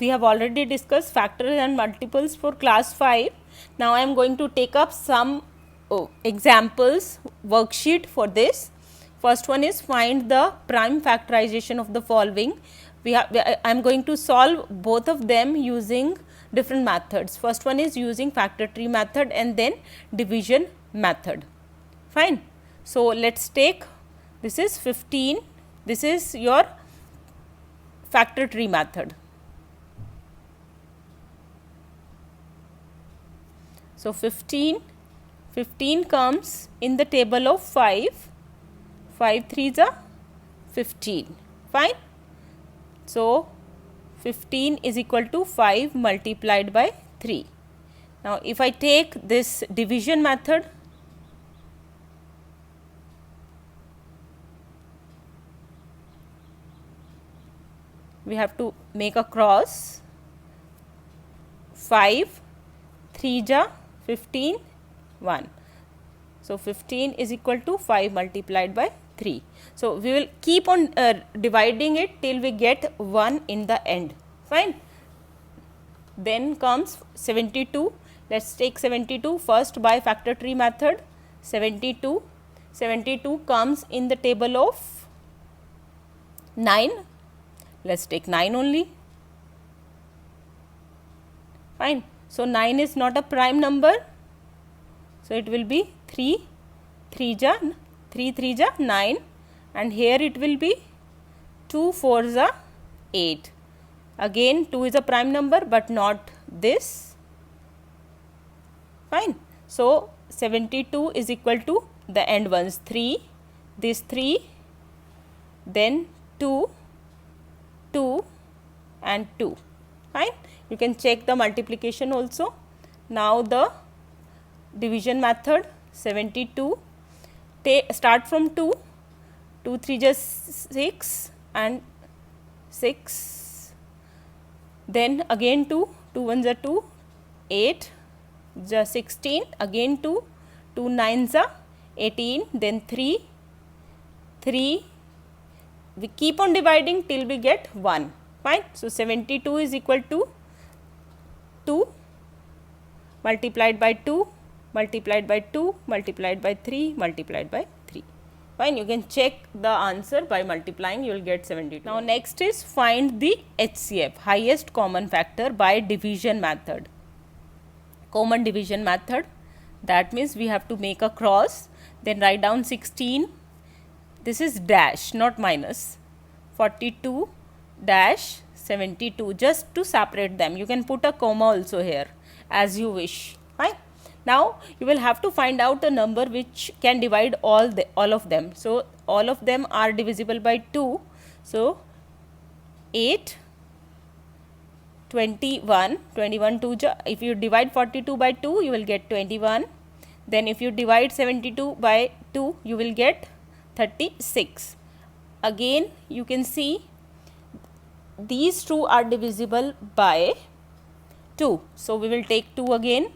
we have already discussed factors and multiples for class 5. Now I am going to take up some examples worksheet for this. First one is find the prime factorization of the following. I am going to solve both of them using different methods. First one is using factor tree method and then division method. Fine. So let's take, this is 15, this is your factor tree method. So 15 comes in the table of 5, 5 3s are 15, fine. So 15 is equal to 5 multiplied by 3. Now if I take this division method, we have to make a cross, 5 3 ja 15 1. So 15 is equal to 5 multiplied by 3. So we will keep on dividing it till we get 1 in the end, fine. Then comes 72. Let us take 72 first by factor tree method. 72 comes in the table of 9. Let us take 9 only, fine. So 9 is not a prime number, so it will be 3 3 ja 9, and here it will be 2 4 ja 8. Again 2 is a prime number but not this, fine. So 72 is equal to the end ones, 3, this 3, then 2 and 2, fine. You can check the multiplication also. Now the division method, 72, start from 2, 2 3 just 6 and 6, then again 2, 2 1 are 2, 8 just 16, again 2, 2 9s are 18, then 3, we keep on dividing till we get 1, fine. So 72 is equal to 2 multiplied by 2 multiplied by 2 multiplied by 3 multiplied by 3, fine. You can check the answer by multiplying, you will get 72. Now next is find the HCF, highest common factor, by division method. Common division method, that means we have to make a cross, then write down 16, this is dash not minus, 42 dash 72, just to separate them. You can put a comma also here as you wish, fine. Now you will have to find out a number which can divide all of them. So all of them are divisible by 2. So 8 21 2 if you divide 42 by 2 you will get 21, then if you divide 72 by 2 you will get 36. Again you can see these two are divisible by 2. So we will take 2 again,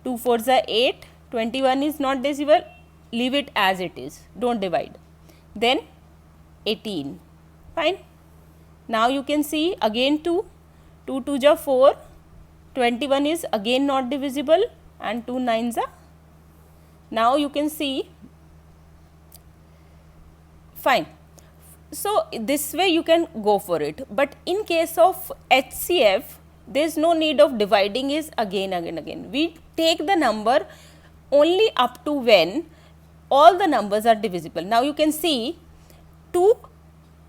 2 4s are 8, 21 is not divisible, leave it as it is, don't divide, then 18, fine. Now you can see again 2 2 ja 4, 21 is again not divisible, and 2 9s are, now you can see, fine. So this way you can go for it, but in case of HCF there is no need of dividing is again. We take the number only up to when all the numbers are divisible. Now you can see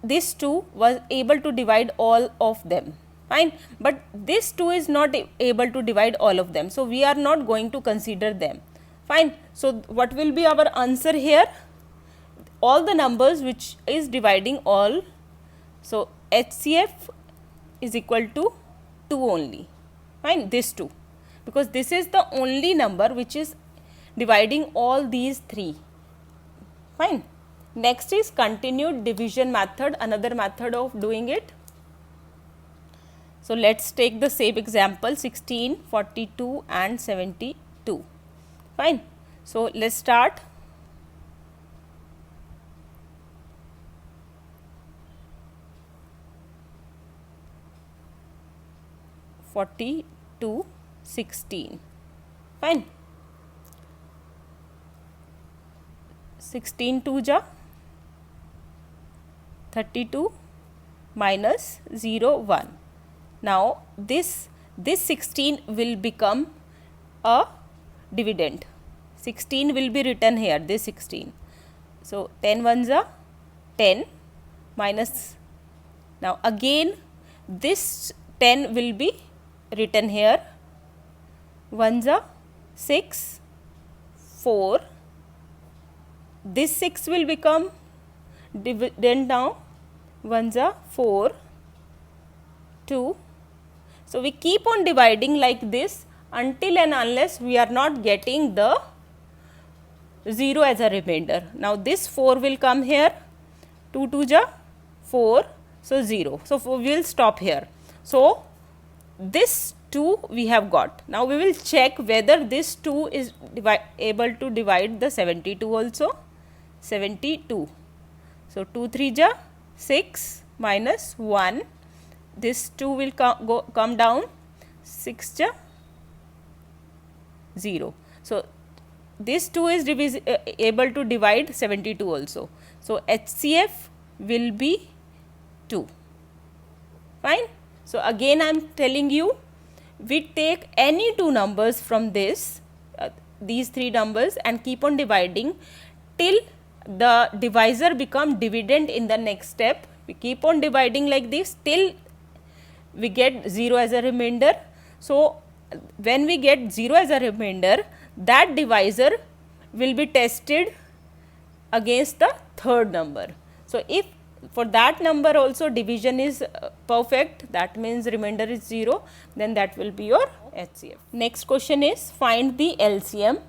this 2 was able to divide all of them, fine, but this 2 is not able to divide all of them, so we are not going to consider them, fine. So what will be our answer here? All the numbers which is dividing all, so HCF is equal to 2 only, fine, this 2, because this is the only number which is dividing all these 3, fine. Next is continued division method, another method of doing it. So let us take the same example, 16, 42 and 72, fine. So let us start. 42, 16. Fine. 16 2 ja 32 minus 0 1. Now this 16 will become a dividend. 16 will be written here, this 16. So 10 ones are 10 minus, now again this 10 will be written here, ones are 6, 4, this 6 will become dividend now, ones are 4, 2. So we keep on dividing like this until and unless we are not getting the 0 as a remainder. Now this 4 will come here, 2 2 ja 4, so 0. So we will stop here. So this 2 we have got. Now we will check whether this 2 is able to divide the 72 also. 72. So 2 3 ja 6 minus 1. This 2 will come down, 6 ja 0. So this 2 is able to divide 72 also. So HCF will be 2. Fine. So again I am telling you, we take any two numbers from this, these three numbers, and keep on dividing till the divisor become dividend in the next step. We keep on dividing like this till we get 0 as a remainder. So when we get 0 as a remainder, that divisor will be tested against the third number. So if for that number also division is perfect, that means remainder is 0, then that will be your HCF. Next question is find the LCM.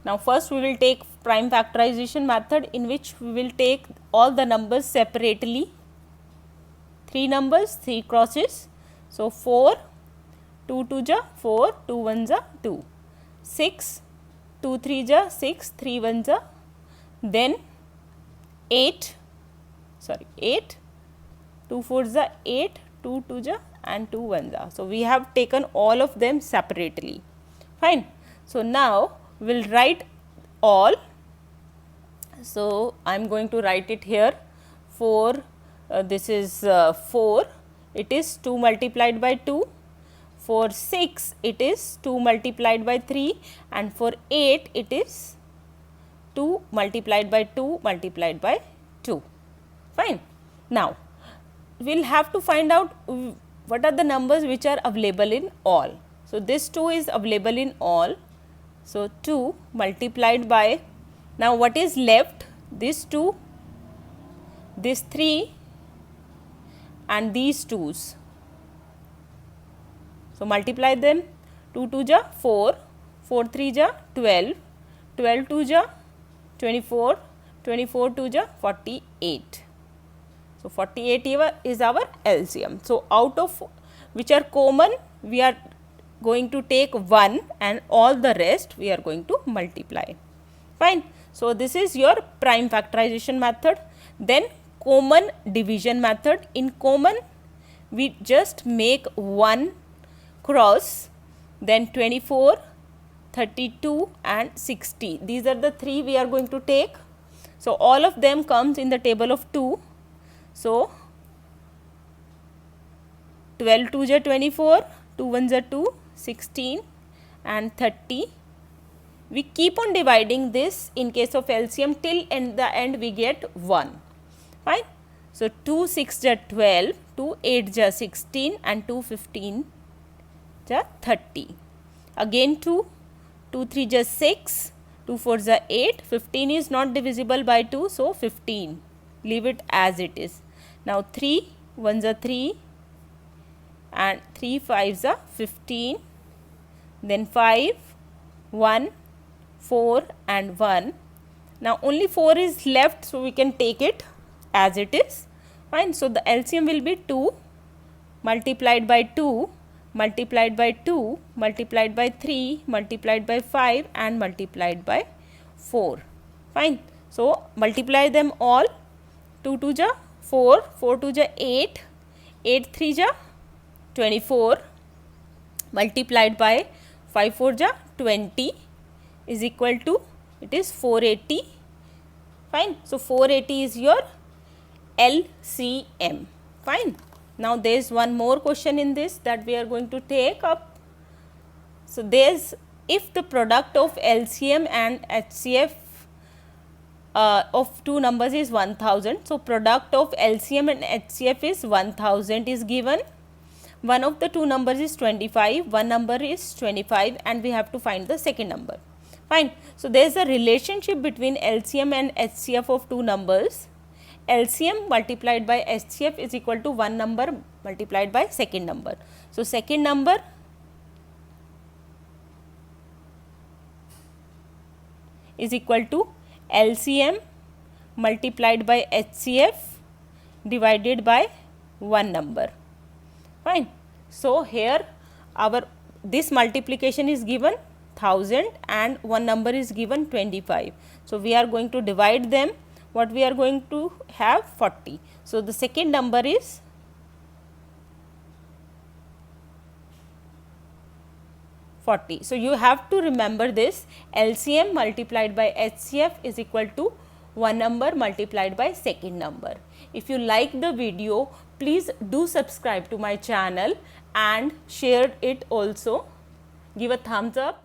Now first we will take prime factorization method, in which we will take all the numbers separately. 3 numbers, 3 crosses. So 4, 2 2 ja 4, 2 1 ja 2. 6, 2 3 ja 6, 3 1 ja. Then 8, 2 4 ja 8, 2 2 ja and 2 1 ja. So we have taken all of them separately. Fine. So now we will write all. So I am going to write it here. 4, this is 4, it is 2 multiplied by 2. For 6 it is 2 multiplied by 3, and for 8 it is 2 multiplied by 2 multiplied by 2. Fine. Now we will have to find out what are the numbers which are available in all. So this 2 is available in all. So 2 multiplied by, now what is left? This 2, this 3 and these 2's. So multiply them. 2 2 ja 4, 4 3 ja 12, 12 2 ja 24, 24 2 ja 48. So 48 is our LCM. So out of which are common, we are going to take 1 and all the rest we are going to multiply. Fine. So this is your prime factorization method. Then common division method. In common we just make 1 cross, then 24, 32 and 60. These are the 3 we are going to take. So all of them comes in the table of 2. So 12 2 ja 24, 2 1 ja 2, 16 and 30. We keep on dividing this in case of LCM till in the end we get 1. Fine. So 2 6 ja 12, 2 8 ja 16 and 2 15 ja 30. Again 2, 2 3 ja 6, 2 4 ja 8, 15 is not divisible by 2, so 15. Leave it as it is. Now 3 1 ja 3 and 3 5 ja 15. Then 5, 1, 4 and 1. Now only 4 is left, so we can take it as it is. Fine. So the LCM will be 2 multiplied by 2 multiplied by 2 multiplied by 3 multiplied by 5 and multiplied by 4. Fine. So multiply them all. 2 2 ja 4, 4 2 ja 8, 8 3 ja 24, multiplied by 5 4 ja 20 is equal to, it is 480. Fine. So 480 is your LCM. Fine. Now there is one more question in this that we are going to take up. So there's, if the product of LCM and HCF of two numbers is 1000, so product of LCM and HCF is 1000 is given. One of the two numbers is 25, one number is 25, and we have to find the second number. Fine. So there is a relationship between LCM and HCF of two numbers. LCM multiplied by HCF is equal to one number multiplied by second number. So second number is equal to LCM multiplied by HCF divided by one number. Fine. So here our this multiplication is given 1000 and one number is given 25. So we are going to divide them. What we are going to have 40. So the second number is 40. So you have to remember this, LCM multiplied by HCF is equal to one number multiplied by second number. If you like the video, please do subscribe to my channel and share it also. Give a thumbs up.